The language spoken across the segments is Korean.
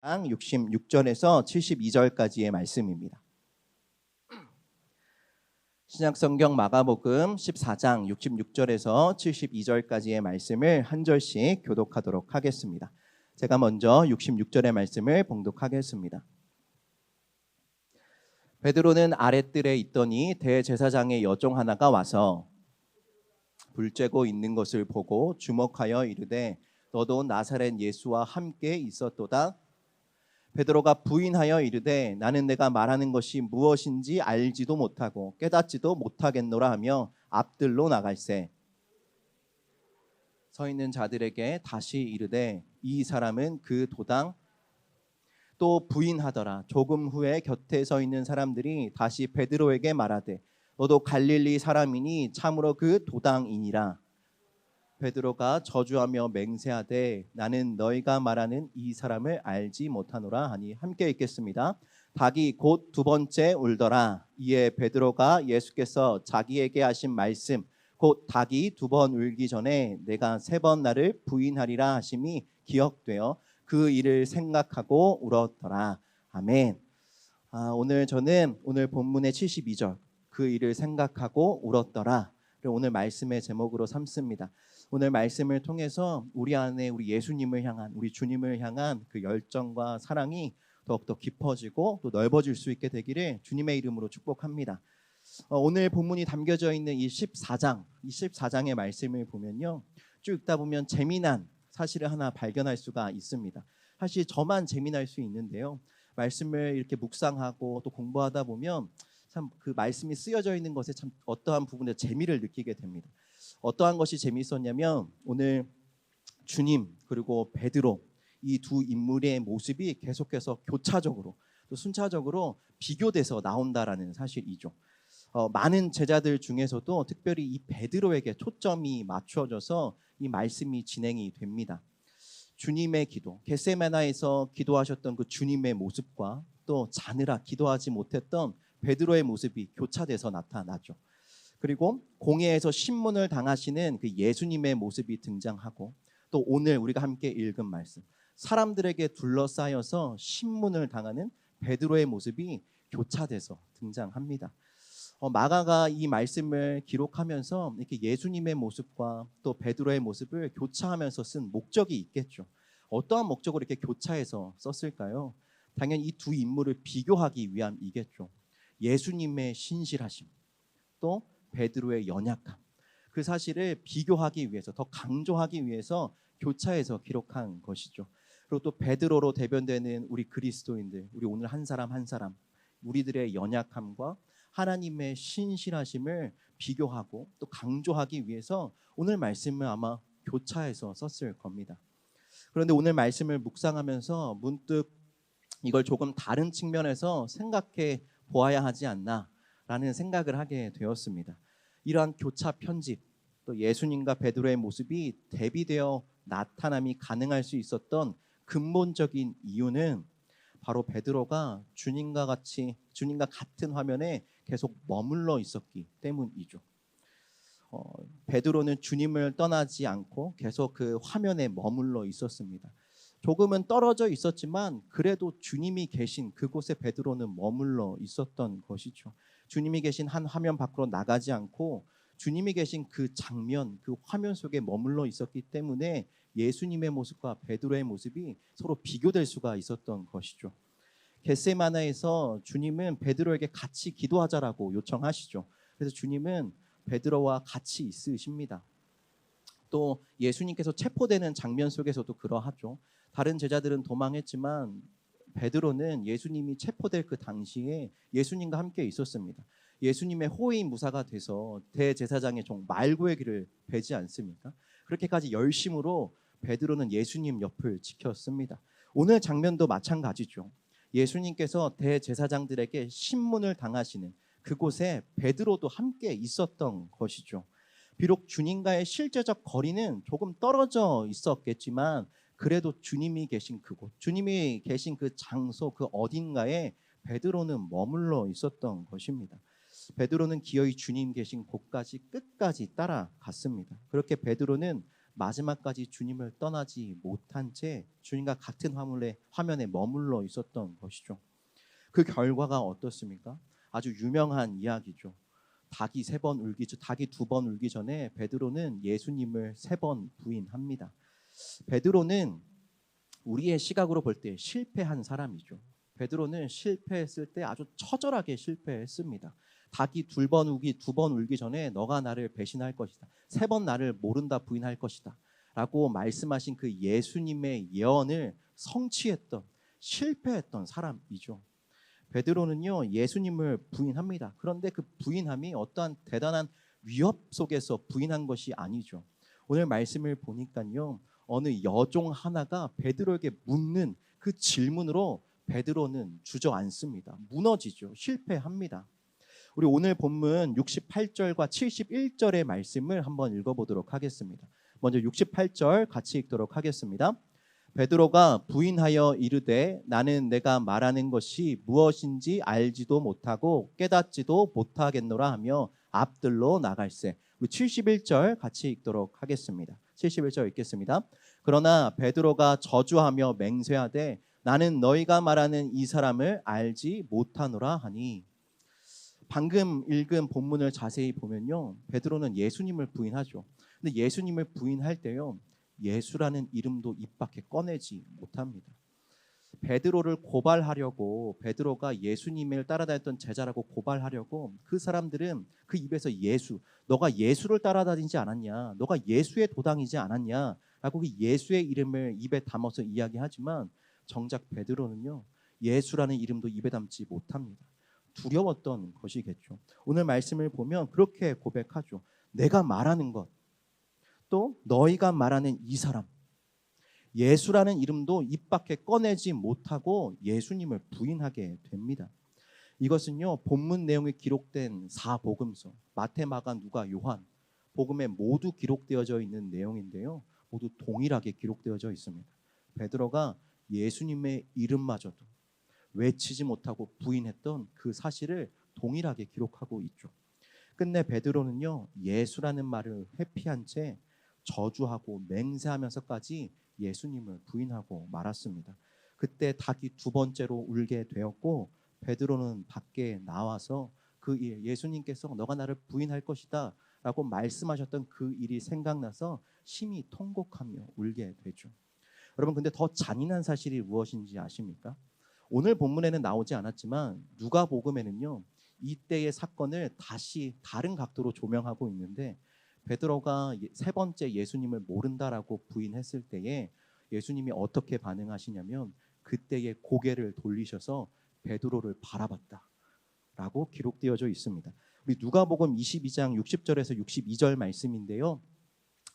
66절에서 72절까지의 말씀입니다. 신약성경 마가복음 14장 66절에서 72절까지의 말씀을 한 절씩 교독하도록 하겠습니다. 제가 먼저 66절의 말씀을 봉독하겠습니다. 베드로는 아랫뜰에 있더니 대제사장의 여종 하나가 와서 불 쬐고 있는 것을 보고 주목하여 이르되 너도 나사렛 예수와 함께 있었도다. 베드로가 부인하여 이르되 나는 내가 말하는 것이 무엇인지 알지도 못하고 깨닫지도 못하겠노라 하며 앞뜰로 나갈새 서 있는 자들에게 다시 이르되 이 사람은 그 도당. 또 부인하더라. 조금 후에 곁에 서 있는 사람들이 다시 베드로에게 말하되 너도 갈릴리 사람이니 참으로 그 도당이니라. 베드로가 저주하며 맹세하되 나는 너희가 말하는 이 사람을 알지 못하노라 하니 함께 읽겠습니다. 닭이 곧 두 번째 울더라. 이에 베드로가 예수께서 자기에게 하신 말씀 곧 닭이 두 번 울기 전에 내가 세 번 나를 부인하리라 하심이 기억되어 그 일을 생각하고 울었더라. 아멘. 저는 오늘 본문의 72절 그 일을 생각하고 울었더라 오늘 말씀의 제목으로 삼습니다. 오늘 말씀을 통해서 우리 안에 우리 예수님을 향한 우리 주님을 향한 그 열정과 사랑이 더욱더 깊어지고 또 넓어질 수 있게 되기를 주님의 이름으로 축복합니다. 오늘 본문이 담겨져 있는 이 14장의 말씀을 보면요, 쭉 읽다 보면 재미난 사실을 하나 발견할 수가 있습니다. 사실 저만 재미날 수 있는데요, 말씀을 이렇게 묵상하고 또 공부하다 보면 참 그 말씀이 쓰여져 있는 것에 참 어떠한 부분에 재미를 느끼게 됩니다. 어떠한 것이 재미있었냐면 오늘 주님 그리고 베드로 이 두 인물의 모습이 계속해서 교차적으로 또 순차적으로 비교돼서 나온다라는 사실이죠. 많은 제자들 중에서도 특별히 이 베드로에게 초점이 맞춰져서 이 말씀이 진행이 됩니다. 주님의 기도, 겟세마나에서 기도하셨던 그 주님의 모습과 또 자느라 기도하지 못했던 베드로의 모습이 교차돼서 나타나죠. 그리고 공회에서 신문을 당하시는 그 예수님의 모습이 등장하고 또 오늘 우리가 함께 읽은 말씀, 사람들에게 둘러싸여서 신문을 당하는 베드로의 모습이 교차돼서 등장합니다. 마가가 이 말씀을 기록하면서 이렇게 예수님의 모습과 또 베드로의 모습을 교차하면서 쓴 목적이 있겠죠. 어떠한 목적으로 이렇게 교차해서 썼을까요? 당연히 이 두 인물을 비교하기 위함이겠죠. 예수님의 신실하심, 또 베드로의 연약함, 그 사실을 비교하기 위해서, 더 강조하기 위해서 교차해서 기록한 것이죠. 그리고 또 베드로로 대변되는 우리 그리스도인들, 우리 오늘 한 사람 한 사람, 우리들의 연약함과 하나님의 신실하심을 비교하고 또 강조하기 위해서 오늘 말씀을 아마 교차해서 썼을 겁니다. 그런데 오늘 말씀을 묵상하면서 문득 이걸 조금 다른 측면에서 생각해 보아야 하지 않나라는 생각을 하게 되었습니다. 이러한 교차 편집, 또 예수님과 베드로의 모습이 대비되어 나타남이 가능할 수 있었던 근본적인 이유는 바로 베드로가 주님과 같은 화면에 계속 머물러 있었기 때문이죠. 베드로는 주님을 떠나지 않고 계속 그 화면에 머물러 있었습니다. 조금은 떨어져 있었지만 그래도 주님이 계신 그곳에 베드로는 머물러 있었던 것이죠. 주님이 계신 한 화면 밖으로 나가지 않고 주님이 계신 그 장면, 그 화면 속에 머물러 있었기 때문에 예수님의 모습과 베드로의 모습이 서로 비교될 수가 있었던 것이죠. 겟세마나에서 주님은 베드로에게 같이 기도하자라고 요청하시죠. 그래서 주님은 베드로와 같이 있으십니다. 또 예수님께서 체포되는 장면 속에서도 그러하죠. 다른 제자들은 도망했지만 베드로는 예수님이 체포될 그 당시에 예수님과 함께 있었습니다. 예수님의 호위 무사가 돼서 대제사장의 종 말고의 길을 베지 않습니까? 그렇게까지 열심으로 베드로는 예수님 옆을 지켰습니다. 오늘 장면도 마찬가지죠. 예수님께서 대제사장들에게 신문을 당하시는 그곳에 베드로도 함께 있었던 것이죠. 비록 주님과의 실제적 거리는 조금 떨어져 있었겠지만 그래도 주님이 계신 그곳, 주님이 계신 그 장소, 그 어딘가에 베드로는 머물러 있었던 것입니다. 베드로는 기어이 주님 계신 곳까지 끝까지 따라갔습니다. 그렇게 베드로는 마지막까지 주님을 떠나지 못한 채 주님과 같은 화면에 머물러 있었던 것이죠. 그 결과가 어떻습니까? 아주 유명한 이야기죠. 닭이 두 번 울기 전에 베드로는 예수님을 3번 부인합니다. 베드로는 우리의 시각으로 볼 때 실패한 사람이죠. 베드로는 실패했을 때 아주 처절하게 실패했습니다. 닭이 두 번 울기 전에 너가 나를 배신할 것이다. 3번 나를 모른다 부인할 것이다. 라고 말씀하신 그 예수님의 예언을 성취했던, 실패했던 사람이죠. 베드로는요, 예수님을 부인합니다. 그런데 그 부인함이 어떠한 대단한 위협 속에서 부인한 것이 아니죠. 오늘 말씀을 보니까요, 어느 여종 하나가 베드로에게 묻는 그 질문으로 베드로는 주저앉습니다. 무너지죠. 실패합니다. 우리 오늘 본문 68절과 71절의 말씀을 한번 읽어보도록 하겠습니다. 먼저 68절 같이 읽도록 하겠습니다. 베드로가 부인하여 이르되 나는 내가 말하는 것이 무엇인지 알지도 못하고 깨닫지도 못하겠노라 하며 앞들로 나갈새. 우리 71절 같이 읽도록 하겠습니다. 71절 읽겠습니다. 그러나 베드로가 저주하며 맹세하되 나는 너희가 말하는 이 사람을 알지 못하노라 하니. 방금 읽은 본문을 자세히 보면요, 베드로는 예수님을 부인하죠. 근데 예수님을 부인할 때요, 예수라는 이름도 입 밖에 꺼내지 못합니다. 베드로를 고발하려고, 베드로가 예수님을 따라다녔던 제자라고 고발하려고 그 사람들은 그 입에서 예수, 너가 예수를 따라다니지 않았냐, 너가 예수의 도당이지 않았냐 라고 그 예수의 이름을 입에 담아서 이야기하지만 정작 베드로는요, 예수라는 이름도 입에 담지 못합니다. 두려웠던 것이겠죠. 오늘 말씀을 보면 그렇게 고백하죠. 내가 말하는 것, 또 너희가 말하는 이 사람, 예수라는 이름도 입 밖에 꺼내지 못하고 예수님을 부인하게 됩니다. 이것은요, 본문 내용이 기록된 4복음서 마태, 마가, 누가, 요한 복음에 모두 기록되어져 있는 내용인데요, 모두 동일하게 기록되어져 있습니다. 베드로가 예수님의 이름마저도 외치지 못하고 부인했던 그 사실을 동일하게 기록하고 있죠. 끝내 베드로는요, 예수라는 말을 회피한 채 저주하고 맹세하면서까지 예수님을 부인하고 말았습니다. 그때 닭이 2번째로 울게 되었고 베드로는 밖에 나와서 그 일, 예수님께서 너가 나를 부인할 것이다 라고 말씀하셨던 그 일이 생각나서 심히 통곡하며 울게 되죠. 여러분, 근데 더 잔인한 사실이 무엇인지 아십니까? 오늘 본문에는 나오지 않았지만 누가복음에는요, 이때의 사건을 다시 다른 각도로 조명하고 있는데, 베드로가 3번째 예수님을 모른다라고 부인했을 때에 예수님이 어떻게 반응하시냐면 그때의 고개를 돌리셔서 베드로를 바라봤다라고 기록되어져 있습니다. 우리 누가복음 22장 60절에서 62절 말씀인데요,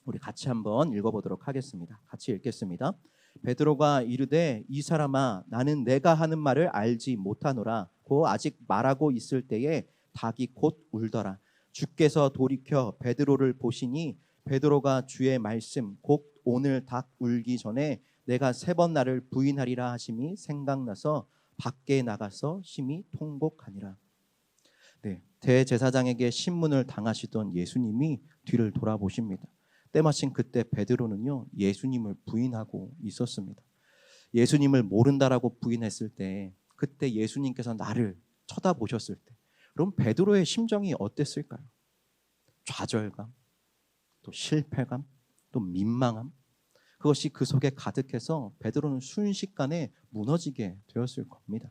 우리 같이 한번 읽어보도록 하겠습니다. 같이 읽겠습니다. 베드로가 이르되 이 사람아 나는 내가 하는 말을 알지 못하노라. 고 아직 말하고 있을 때에 닭이 곧 울더라. 주께서 돌이켜 베드로를 보시니 베드로가 주의 말씀 곧 오늘 닭 울기 전에 내가 3번 나를 부인하리라 하심이 생각나서 밖에 나가서 심히 통곡하니라. 네, 대제사장에게 신문을 당하시던 예수님이 뒤를 돌아보십니다. 때마침 그때 베드로는요, 예수님을 부인하고 있었습니다. 예수님을 모른다라고 부인했을 때, 그때 예수님께서 나를 쳐다보셨을 때, 그럼 베드로의 심정이 어땠을까요? 좌절감, 또 실패감, 또 민망함, 그것이 그 속에 가득해서 베드로는 순식간에 무너지게 되었을 겁니다.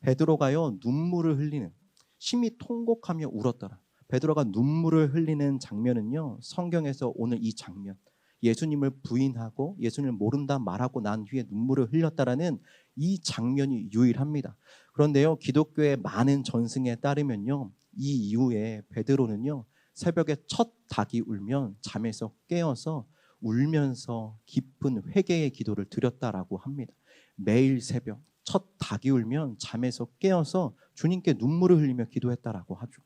베드로가요, 눈물을 흘리는, 심히 통곡하며 울었더라. 베드로가 눈물을 흘리는 장면은요, 성경에서 오늘 이 장면, 예수님을 부인하고 예수님을 모른다 말하고 난 후에 눈물을 흘렸다라는 이 장면이 유일합니다. 그런데요, 기독교의 많은 전승에 따르면요, 이 이후에 베드로는요, 새벽에 첫 닭이 울면 잠에서 깨어서 울면서 깊은 회개의 기도를 드렸다라고 합니다. 매일 새벽 첫 닭이 울면 잠에서 깨어서 주님께 눈물을 흘리며 기도했다라고 하죠.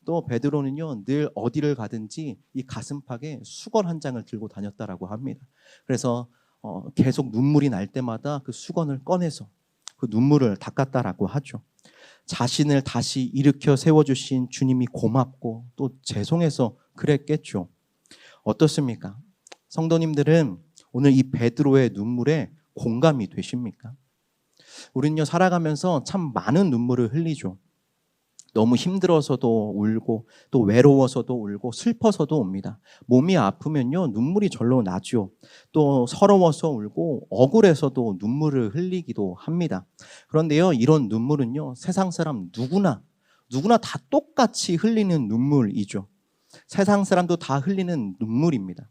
또 베드로는요, 늘 어디를 가든지 이 가슴팍에 수건 한 장을 들고 다녔다라고 합니다. 그래서 계속 눈물이 날 때마다 그 수건을 꺼내서 그 눈물을 닦았다라고 하죠. 자신을 다시 일으켜 세워주신 주님이 고맙고 또 죄송해서 그랬겠죠. 어떻습니까? 성도님들은 오늘 이 베드로의 눈물에 공감이 되십니까? 우리는요, 살아가면서 참 많은 눈물을 흘리죠. 너무 힘들어서도 울고, 또 외로워서도 울고, 슬퍼서도 옵니다. 몸이 아프면요, 눈물이 절로 나죠. 또 서러워서 울고, 억울해서도 눈물을 흘리기도 합니다. 그런데요, 이런 눈물은요, 세상 사람 누구나 다 똑같이 흘리는 눈물이죠. 세상 사람도 다 흘리는 눈물입니다.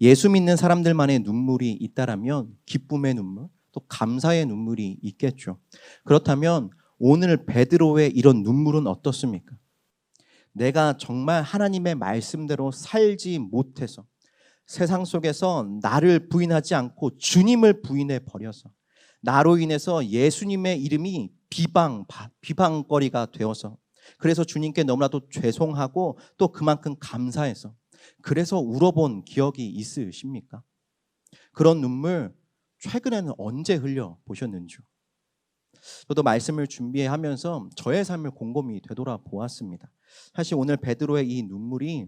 예수 믿는 사람들만의 눈물이 있다라면 기쁨의 눈물, 또 감사의 눈물이 있겠죠. 그렇다면 오늘 베드로의 이런 눈물은 어떻습니까? 내가 정말 하나님의 말씀대로 살지 못해서 세상 속에서 나를 부인하지 않고 주님을 부인해 버려서 나로 인해서 예수님의 이름이 비방거리가 되어서 그래서 주님께 너무나도 죄송하고 또 그만큼 감사해서 그래서 울어본 기억이 있으십니까? 그런 눈물 최근에는 언제 흘려 보셨는지요? 저도 말씀을 준비하면서 저의 삶을 곰곰이 되돌아보았습니다. 사실 오늘 베드로의 이 눈물이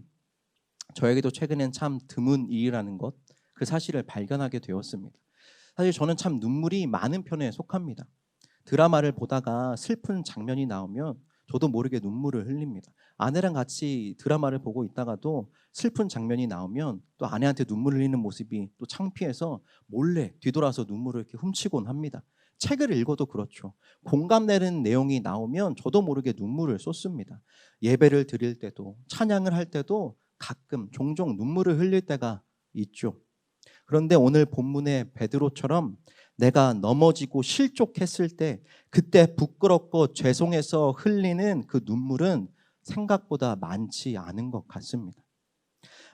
저에게도 최근엔 참 드문 일이라는 것, 그 사실을 발견하게 되었습니다. 사실 저는 참 눈물이 많은 편에 속합니다. 드라마를 보다가 슬픈 장면이 나오면 저도 모르게 눈물을 흘립니다. 아내랑 같이 드라마를 보고 있다가도 슬픈 장면이 나오면 또 아내한테 눈물 흘리는 모습이 또 창피해서 몰래 뒤돌아서 눈물을 이렇게 훔치곤 합니다. 책을 읽어도 그렇죠. 공감되는 내용이 나오면 저도 모르게 눈물을 쏟습니다. 예배를 드릴 때도 찬양을 할 때도 가끔 종종 눈물을 흘릴 때가 있죠. 그런데 오늘 본문의 베드로처럼 내가 넘어지고 실족했을 때 그때 부끄럽고 죄송해서 흘리는 그 눈물은 생각보다 많지 않은 것 같습니다.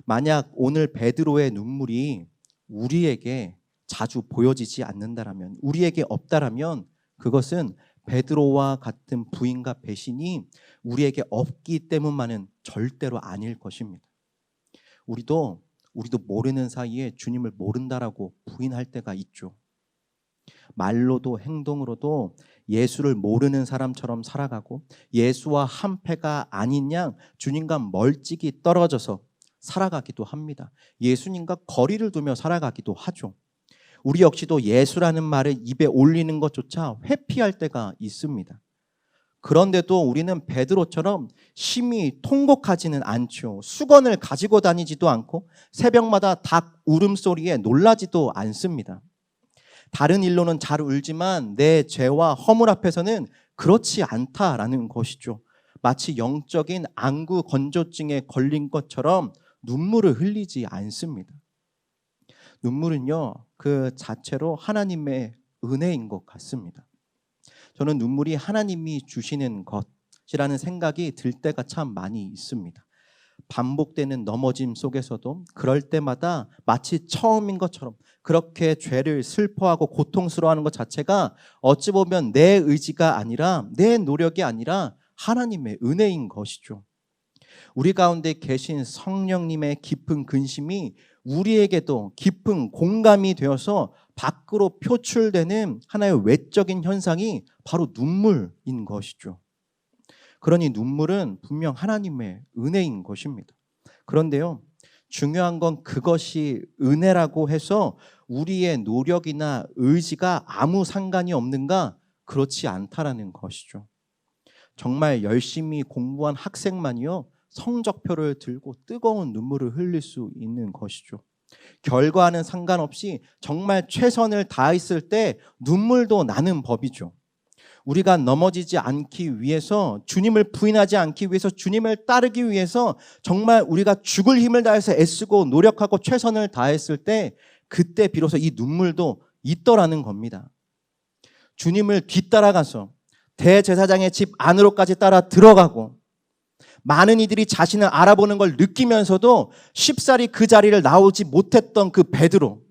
만약 오늘 베드로의 눈물이 우리에게 자주 보여지지 않는다라면, 우리에게 없다라면 그것은 베드로와 같은 부인과 배신이 우리에게 없기 때문만은 절대로 아닐 것입니다. 우리도 모르는 사이에 주님을 모른다라고 부인할 때가 있죠. 말로도 행동으로도 예수를 모르는 사람처럼 살아가고 예수와 한패가 아닌 양 주님과 멀찍이 떨어져서 살아가기도 합니다. 예수님과 거리를 두며 살아가기도 하죠. 우리 역시도 예수라는 말을 입에 올리는 것조차 회피할 때가 있습니다. 그런데도 우리는 베드로처럼 심히 통곡하지는 않죠. 수건을 가지고 다니지도 않고 새벽마다 닭 울음소리에 놀라지도 않습니다. 다른 일로는 잘 울지만 내 죄와 허물 앞에서는 그렇지 않다라는 것이죠. 마치 영적인 안구 건조증에 걸린 것처럼 눈물을 흘리지 않습니다. 눈물은요, 그 자체로 하나님의 은혜인 것 같습니다. 저는 눈물이 하나님이 주시는 것이라는 생각이 들 때가 참 많이 있습니다. 반복되는 넘어짐 속에서도 그럴 때마다 마치 처음인 것처럼 그렇게 죄를 슬퍼하고 고통스러워하는 것 자체가 어찌 보면 내 의지가 아니라 내 노력이 아니라 하나님의 은혜인 것이죠. 우리 가운데 계신 성령님의 깊은 근심이 우리에게도 깊은 공감이 되어서 밖으로 표출되는 하나의 외적인 현상이 바로 눈물인 것이죠. 그러니 눈물은 분명 하나님의 은혜인 것입니다. 그런데요, 중요한 건 그것이 은혜라고 해서 우리의 노력이나 의지가 아무 상관이 없는가? 그렇지 않다라는 것이죠. 정말 열심히 공부한 학생만이요, 성적표를 들고 뜨거운 눈물을 흘릴 수 있는 것이죠. 결과는 상관없이 정말 최선을 다했을 때 눈물도 나는 법이죠. 우리가 넘어지지 않기 위해서, 주님을 부인하지 않기 위해서, 주님을 따르기 위해서 정말 우리가 죽을 힘을 다해서 애쓰고 노력하고 최선을 다했을 때 그때 비로소 이 눈물도 있더라는 겁니다. 주님을 뒤따라가서 대제사장의 집 안으로까지 따라 들어가고 많은 이들이 자신을 알아보는 걸 느끼면서도 쉽사리 그 자리를 나오지 못했던 그 베드로,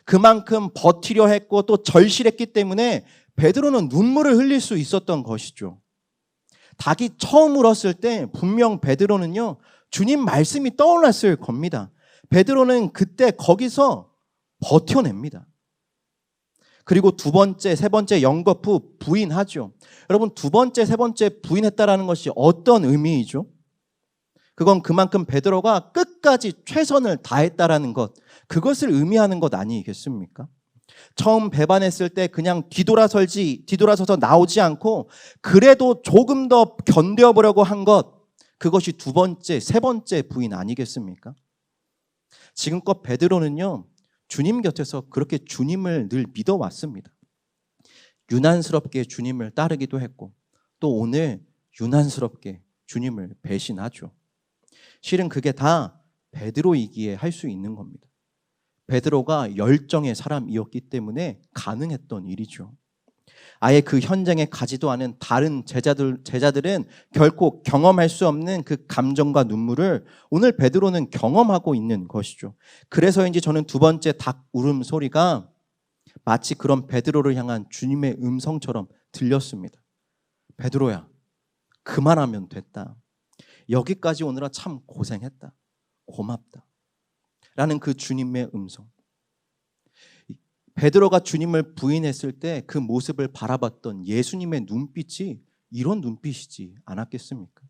그만큼 버티려 했고 또 절실했기 때문에 베드로는 눈물을 흘릴 수 있었던 것이죠. 닭이 처음 울었을 때 분명 베드로는요, 주님 말씀이 떠올랐을 겁니다. 베드로는 그때 거기서 버텨냅니다. 그리고 두 번째, 세 번째 영거푸 부인하죠. 여러분, 두 번째, 세 번째 부인했다라는 것이 어떤 의미이죠? 그건 그만큼 베드로가 끝까지 최선을 다했다라는 것, 그것을 의미하는 것 아니겠습니까? 처음 배반했을 때 그냥 뒤돌아서서 나오지 않고 그래도 조금 더 견뎌보려고 한 것, 그것이 두 번째, 세 번째 부인 아니겠습니까? 지금껏 베드로는요, 주님 곁에서 그렇게 주님을 늘 믿어왔습니다. 유난스럽게 주님을 따르기도 했고, 또 오늘 유난스럽게 주님을 배신하죠. 실은 그게 다 베드로이기에 할 수 있는 겁니다. 베드로가 열정의 사람이었기 때문에 가능했던 일이죠. 아예 그 현장에 가지도 않은 다른 제자들은 결코 경험할 수 없는 그 감정과 눈물을 오늘 베드로는 경험하고 있는 것이죠. 그래서인지 저는 두 번째 닭 울음소리가 마치 그런 베드로를 향한 주님의 음성처럼 들렸습니다. 베드로야, 그만하면 됐다. 여기까지 오느라 참 고생했다. 고맙다. 라는 그 주님의 음성. 베드로가 주님을 부인했을 때 그 모습을 바라봤던 예수님의 눈빛이 이런 눈빛이지 않았겠습니까?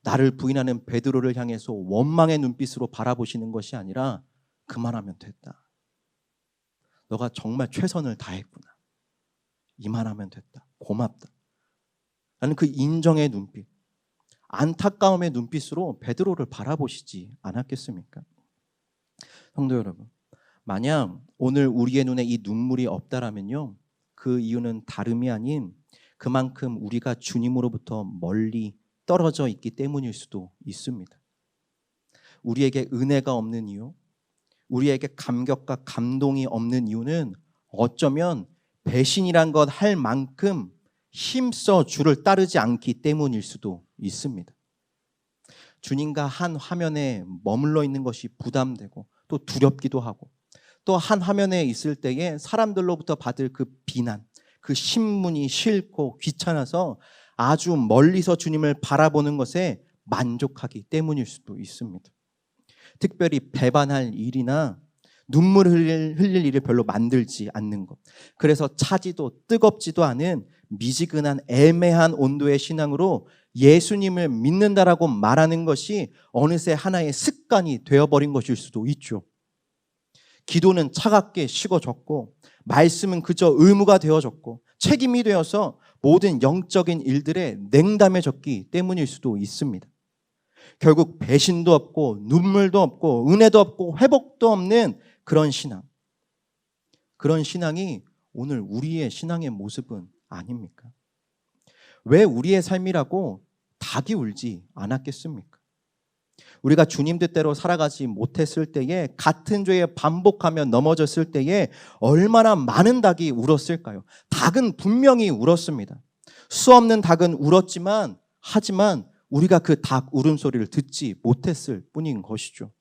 나를 부인하는 베드로를 향해서 원망의 눈빛으로 바라보시는 것이 아니라 그만하면 됐다. 너가 정말 최선을 다했구나. 이만하면 됐다. 고맙다. 라는 그 인정의 눈빛, 안타까움의 눈빛으로 베드로를 바라보시지 않았겠습니까? 성도 여러분, 만약 오늘 우리의 눈에 이 눈물이 없다라면요, 그 이유는 다름이 아닌 그만큼 우리가 주님으로부터 멀리 떨어져 있기 때문일 수도 있습니다. 우리에게 은혜가 없는 이유, 우리에게 감격과 감동이 없는 이유는 어쩌면 배신이란 것 할 만큼 힘써 주를 따르지 않기 때문일 수도 있습니다. 주님과 한 화면에 머물러 있는 것이 부담되고 또 두렵기도 하고, 또 한 화면에 있을 때에 사람들로부터 받을 그 비난, 그 신문이 싫고 귀찮아서 아주 멀리서 주님을 바라보는 것에 만족하기 때문일 수도 있습니다. 특별히 배반할 일이나 눈물 흘릴 일을 별로 만들지 않는 것, 그래서 차지도 뜨겁지도 않은 미지근한 애매한 온도의 신앙으로 예수님을 믿는다라고 말하는 것이 어느새 하나의 습관이 되어버린 것일 수도 있죠. 기도는 차갑게 식어졌고, 말씀은 그저 의무가 되어졌고, 책임이 되어서 모든 영적인 일들에 냉담해졌기 때문일 수도 있습니다. 결국 배신도 없고 눈물도 없고 은혜도 없고 회복도 없는 그런 신앙, 그런 신앙이 오늘 우리의 신앙의 모습은 아닙니까? 왜 우리의 삶이라고 닭이 울지 않았겠습니까? 우리가 주님 뜻대로 살아가지 못했을 때에, 같은 죄에 반복하며 넘어졌을 때에 얼마나 많은 닭이 울었을까요? 닭은 분명히 울었습니다. 수없는 닭은 울었지만, 하지만 우리가 그 닭 울음소리를 듣지 못했을 뿐인 것이죠.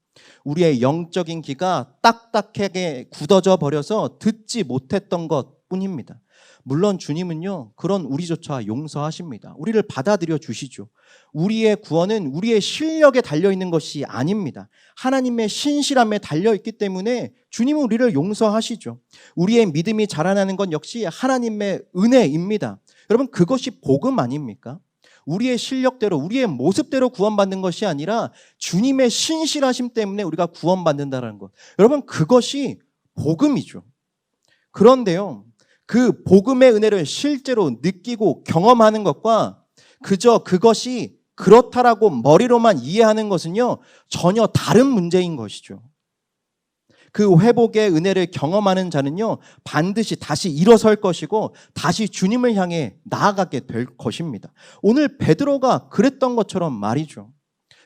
우리의 영적인 귀가 딱딱하게 굳어져 버려서 듣지 못했던 것 뿐입니다. 물론 주님은요, 그런 우리조차 용서하십니다. 우리를 받아들여 주시죠. 우리의 구원은 우리의 실력에 달려있는 것이 아닙니다. 하나님의 신실함에 달려있기 때문에 주님은 우리를 용서하시죠. 우리의 믿음이 자라나는 건 역시 하나님의 은혜입니다. 여러분, 그것이 복음 아닙니까? 우리의 실력대로, 우리의 모습대로 구원받는 것이 아니라 주님의 신실하심 때문에 우리가 구원받는다는 것. 여러분, 그것이 복음이죠. 그런데요, 그 복음의 은혜를 실제로 느끼고 경험하는 것과 그저 그것이 그렇다라고 머리로만 이해하는 것은요, 전혀 다른 문제인 것이죠. 그 회복의 은혜를 경험하는 자는요, 반드시 다시 일어설 것이고 다시 주님을 향해 나아가게 될 것입니다. 오늘 베드로가 그랬던 것처럼 말이죠.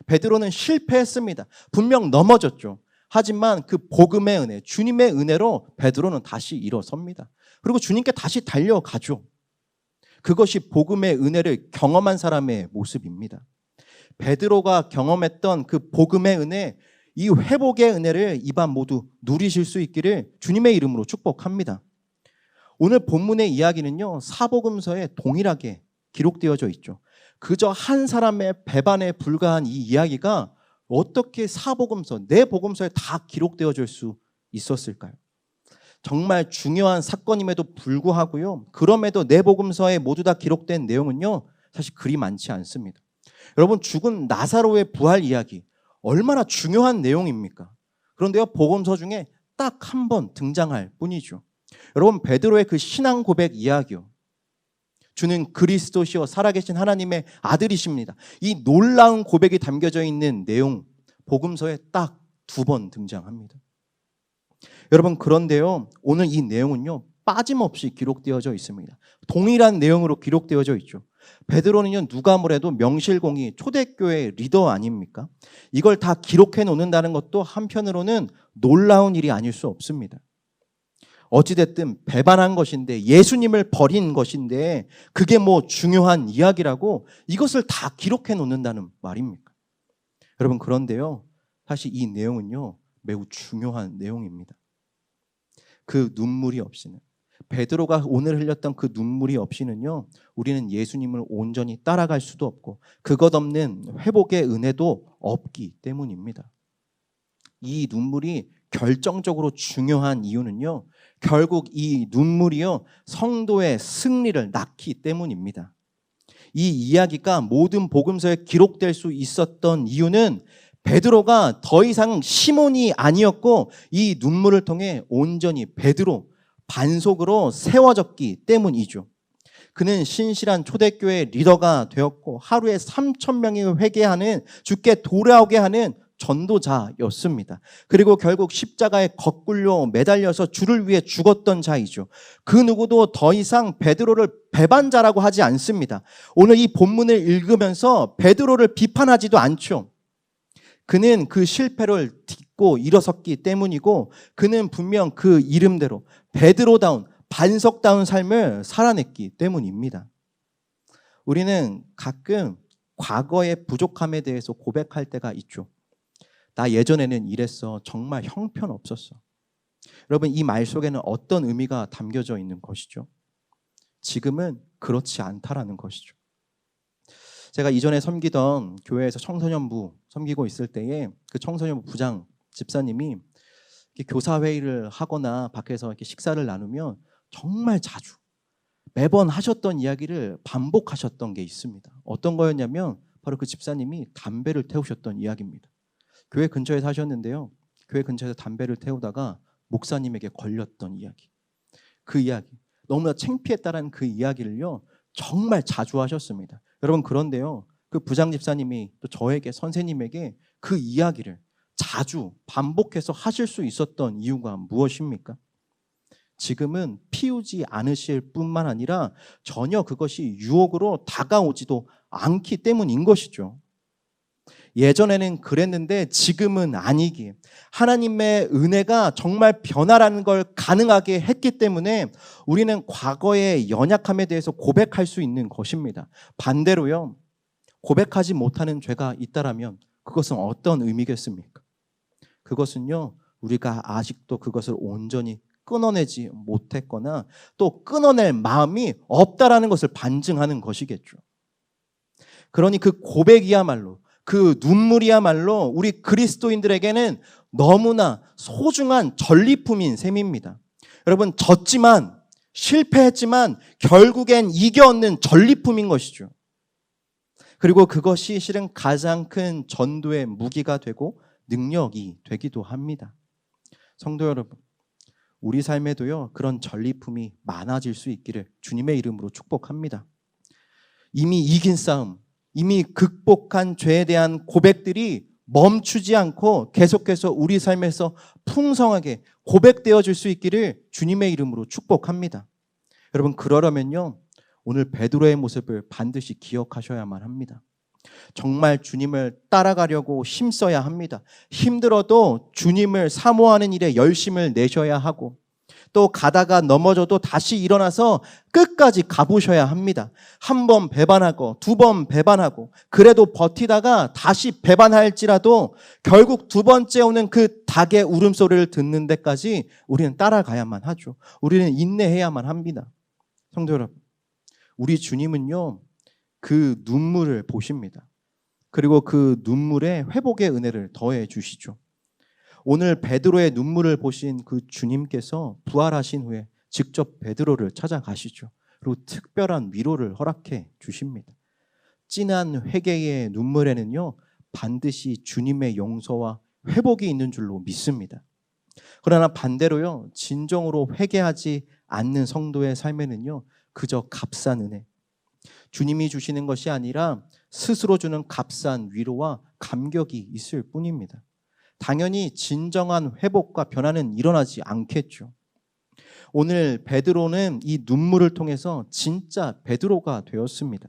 베드로는 실패했습니다. 분명 넘어졌죠. 하지만 그 복음의 은혜, 주님의 은혜로 베드로는 다시 일어섭니다. 그리고 주님께 다시 달려가죠. 그것이 복음의 은혜를 경험한 사람의 모습입니다. 베드로가 경험했던 그 복음의 은혜, 이 회복의 은혜를 이 밤 모두 누리실 수 있기를 주님의 이름으로 축복합니다. 오늘 본문의 이야기는요, 사복음서에 동일하게 기록되어져 있죠. 그저 한 사람의 배반에 불과한 이 이야기가 어떻게 사복음서, 네 복음서에 다 기록되어질 수 있었을까요? 정말 중요한 사건임에도 불구하고요, 그럼에도 네 복음서에 모두 다 기록된 내용은요, 사실 그리 많지 않습니다. 여러분, 죽은 나사로의 부활 이야기 얼마나 중요한 내용입니까? 그런데요, 복음서 중에 딱 한 번 등장할 뿐이죠. 여러분, 베드로의 그 신앙 고백 이야기요. 주는 그리스도시요 살아계신 하나님의 아들이십니다. 이 놀라운 고백이 담겨져 있는 내용, 복음서에 딱 2번 등장합니다. 여러분, 그런데요, 오늘 이 내용은요, 빠짐없이 기록되어져 있습니다. 동일한 내용으로 기록되어져 있죠. 베드로는요, 누가 뭐래도 명실공히 초대교회 리더 아닙니까? 이걸 다 기록해 놓는다는 것도 한편으로는 놀라운 일이 아닐 수 없습니다. 어찌됐든 배반한 것인데, 예수님을 버린 것인데, 그게 뭐 중요한 이야기라고 이것을 다 기록해 놓는다는 말입니까? 여러분, 그런데요, 사실 이 내용은요, 매우 중요한 내용입니다. 그 눈물이 없이는, 베드로가 오늘 흘렸던 그 눈물이 없이는요, 우리는 예수님을 온전히 따라갈 수도 없고 그것 없는 회복의 은혜도 없기 때문입니다. 이 눈물이 결정적으로 중요한 이유는요, 결국 이 눈물이요, 성도의 승리를 낳기 때문입니다. 이 이야기가 모든 복음서에 기록될 수 있었던 이유는 베드로가 더 이상 시몬이 아니었고 이 눈물을 통해 온전히 베드로, 반석으로 세워졌기 때문이죠. 그는 신실한 초대교회 리더가 되었고 하루에 3,000명이 회개하는, 주께 돌아오게 하는 전도자였습니다. 그리고 결국 십자가에 거꾸로 매달려서 주를 위해 죽었던 자이죠. 그 누구도 더 이상 베드로를 배반자라고 하지 않습니다. 오늘 이 본문을 읽으면서 베드로를 비판하지도 않죠. 그는 그 실패를 딛고 일어섰기 때문이고, 그는 분명 그 이름대로 베드로다운, 반석다운 삶을 살아냈기 때문입니다. 우리는 가끔 과거의 부족함에 대해서 고백할 때가 있죠. 나 예전에는 이랬어. 정말 형편없었어. 여러분, 이 말 속에는 어떤 의미가 담겨져 있는 것이죠? 지금은 그렇지 않다라는 것이죠. 제가 이전에 섬기던 교회에서 청소년부 섬기고 있을 때에 그 청소년부 부장 집사님이 교사회의를 하거나 밖에서 이렇게 식사를 나누면 정말 자주 매번 하셨던 이야기를 반복하셨던 게 있습니다. 어떤 거였냐면 바로 그 집사님이 담배를 태우셨던 이야기입니다. 교회 근처에 사셨는데요, 교회 근처에서 담배를 태우다가 목사님에게 걸렸던 이야기, 그 이야기, 너무나 창피했다는 그 이야기를요 정말 자주 하셨습니다. 여러분, 그런데요, 그 부장 집사님이 또 저에게, 선생님에게 그 이야기를 자주 반복해서 하실 수 있었던 이유가 무엇입니까? 지금은 피우지 않으실 뿐만 아니라 전혀 그것이 유혹으로 다가오지도 않기 때문인 것이죠. 예전에는 그랬는데 지금은 아니기에, 하나님의 은혜가 정말 변화라는 걸 가능하게 했기 때문에 우리는 과거의 연약함에 대해서 고백할 수 있는 것입니다. 반대로요, 고백하지 못하는 죄가 있다라면 그것은 어떤 의미겠습니까? 그것은요, 우리가 아직도 그것을 온전히 끊어내지 못했거나 또 끊어낼 마음이 없다라는 것을 반증하는 것이겠죠. 그러니 그 고백이야말로, 그 눈물이야말로 우리 그리스도인들에게는 너무나 소중한 전리품인 셈입니다. 여러분, 졌지만, 실패했지만 결국엔 이겨 얻는 전리품인 것이죠. 그리고 그것이 실은 가장 큰 전도의 무기가 되고 능력이 되기도 합니다. 성도 여러분, 우리 삶에도요 그런 전리품이 많아질 수 있기를 주님의 이름으로 축복합니다. 이미 이긴 싸움, 이미 극복한 죄에 대한 고백들이 멈추지 않고 계속해서 우리 삶에서 풍성하게 고백되어질 수 있기를 주님의 이름으로 축복합니다. 여러분, 그러려면요, 오늘 베드로의 모습을 반드시 기억하셔야만 합니다. 정말 주님을 따라가려고 힘써야 합니다. 힘들어도 주님을 사모하는 일에 열심을 내셔야 하고, 또 가다가 넘어져도 다시 일어나서 끝까지 가보셔야 합니다. 한 번 배반하고 2번 배반하고 그래도 버티다가 다시 배반할지라도 결국 2번째 오는 그 닭의 울음소리를 듣는 데까지 우리는 따라가야만 하죠. 우리는 인내해야만 합니다. 성도 여러분, 우리 주님은요 그 눈물을 보십니다. 그리고 그 눈물에 회복의 은혜를 더해 주시죠. 오늘 베드로의 눈물을 보신 그 주님께서 부활하신 후에 직접 베드로를 찾아가시죠. 그리고 특별한 위로를 허락해 주십니다. 진한 회개의 눈물에는요, 반드시 주님의 용서와 회복이 있는 줄로 믿습니다. 그러나 반대로요, 진정으로 회개하지 않는 성도의 삶에는요, 그저 값싼 은혜, 주님이 주시는 것이 아니라 스스로 주는 값싼 위로와 감격이 있을 뿐입니다. 당연히 진정한 회복과 변화는 일어나지 않겠죠. 오늘 베드로는 이 눈물을 통해서 진짜 베드로가 되었습니다.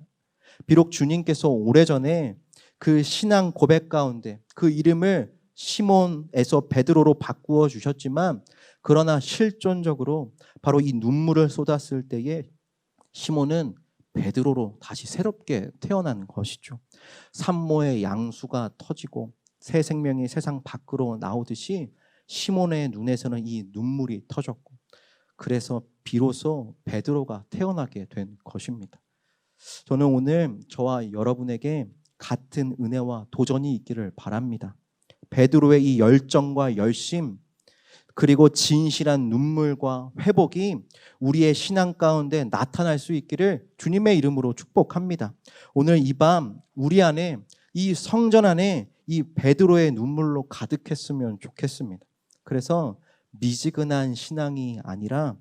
비록 주님께서 오래전에 그 신앙 고백 가운데 그 이름을 시몬에서 베드로로 바꾸어 주셨지만, 그러나 실존적으로 바로 이 눈물을 쏟았을 때에 시몬은 베드로로 다시 새롭게 태어난 것이죠. 산모의 양수가 터지고 새 생명이 세상 밖으로 나오듯이 시몬의 눈에서는 이 눈물이 터졌고, 그래서 비로소 베드로가 태어나게 된 것입니다. 저는 오늘 저와 여러분에게 같은 은혜와 도전이 있기를 바랍니다. 베드로의 이 열정과 열심, 그리고 진실한 눈물과 회복이 우리의 신앙 가운데 나타날 수 있기를 주님의 이름으로 축복합니다. 오늘 이 밤 우리 안에, 이 성전 안에 이 베드로의 눈물로 가득했으면 좋겠습니다. 그래서 미지근한 신앙이 아니라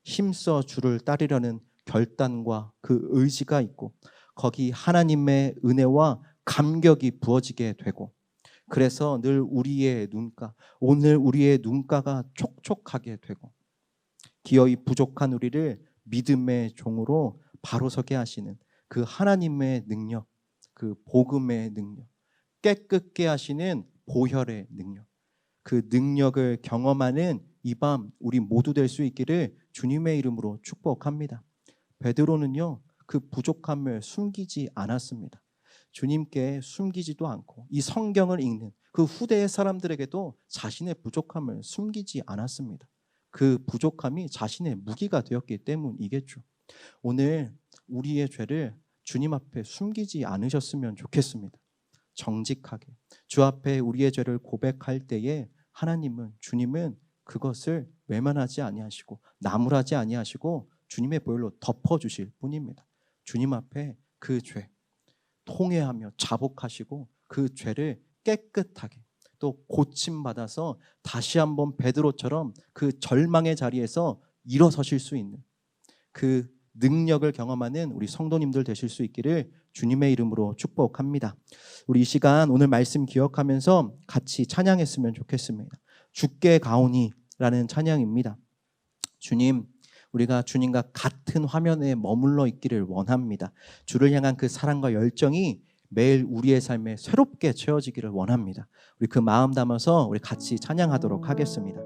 힘써 주를 따르려는 결단과 그 의지가 있고, 거기 하나님의 은혜와 감격이 부어지게 되고, 그래서 늘 우리의 눈가, 오늘 우리의 눈가가 촉촉하게 되고, 기어이 부족한 우리를 믿음의 종으로 바로 서게 하시는 그 하나님의 능력, 그 복음의 능력, 깨끗게 하시는 보혈의 능력, 그 능력을 경험하는 이 밤 우리 모두 될 수 있기를 주님의 이름으로 축복합니다. 베드로는요, 그 부족함을 숨기지 않았습니다. 주님께 숨기지도 않고 이 성경을 읽는 그 후대의 사람들에게도 자신의 부족함을 숨기지 않았습니다. 그 부족함이 자신의 무기가 되었기 때문이겠죠. 오늘 우리의 죄를 주님 앞에 숨기지 않으셨으면 좋겠습니다. 정직하게 주 앞에 우리의 죄를 고백할 때에 하나님은, 주님은 그것을 외면하지 아니하시고 나무라지 아니하시고 주님의 보혈로 덮어주실 뿐입니다. 주님 앞에 그 죄 통회하며 자복하시고 그 죄를 깨끗하게 또 고침받아서 다시 한번 베드로처럼 그 절망의 자리에서 일어서실 수 있는 그 능력을 경험하는 우리 성도님들 되실 수 있기를 주님의 이름으로 축복합니다. 우리 이 시간 오늘 말씀 기억하면서 같이 찬양했으면 좋겠습니다. 주께 가오니라는 찬양입니다. 주님, 우리가 주님과 같은 화면에 머물러 있기를 원합니다. 주를 향한 그 사랑과 열정이 매일 우리의 삶에 새롭게 채워지기를 원합니다. 우리 그 마음 담아서 우리 같이 찬양하도록 하겠습니다.